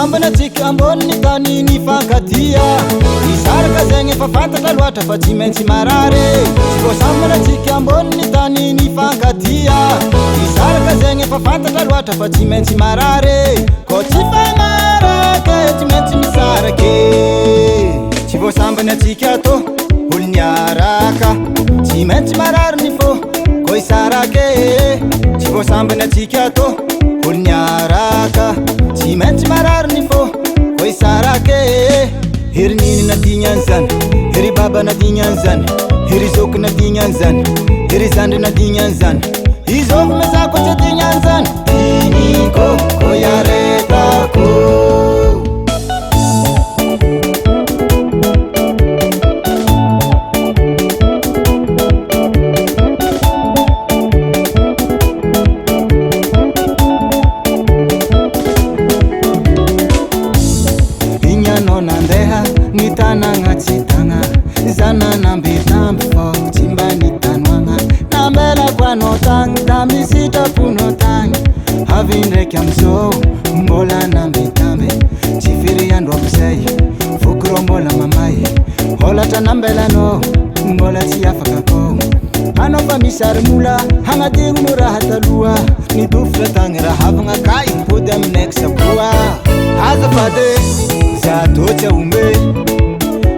sambana tsika ambony tany nifankatia isaraka zegny efa fantatra loatra fa tsy maintsy marary tsy voasambana tsika ambony tany nifankatia isaraka zegny efa fantatra loatra fa tsy maintsy marary ko tsy fagnaraka tsy maintsy misarake tsy voasambana tsika tô olo niaraka tsy maintsy marary ny fô ko isarake tsy voasambana tsika tô olo niaraka tsy maintsy marary ny fô ko isarake hery niny nadignan zany hery baba nadignan zany hery zoky nadignan zany hery zandry nadignan zany izovy mezako tsy adignan zany tiniko ko yaretako Nitanatsitanga zanana mbetamby fô tsy mba nitanoagna nambela koanotagny da misitra ponotagny avy ndraiky amizao mbola nambetamby tsy firy andro amizay fokirô mbola mamay ôlatra nambelanao mbola tsy afaka kô anao fa misary mola hagnadigno raha taloha nidofitra tagny raha havagna kay pody aminay saboa azafady za totsy aombe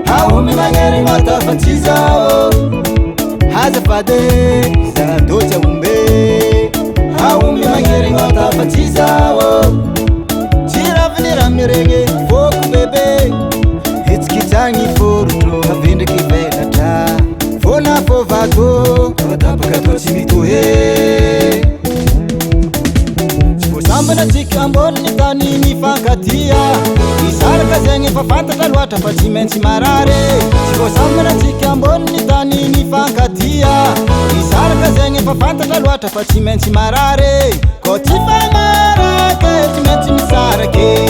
aomby magnery ngota fa tsy zao azafady za totsy aombe aomby magnery ngota fa tsy zao tsy raviny raha miregny fôko bebe hitsikitsagny forotro avindriky velatra fôna fô vato fatapaka tô tsy mitohe sambana tsika ambony tany nifankatia isaraka zegny efa fantatra loatra fa tsy maintsy marary tsy voasambana tsika ambony tany nifankatia isaraka zegny efa fantatra loatra fa tsy maintsy marary ko tsy fagnaraka tsy maintsy misarake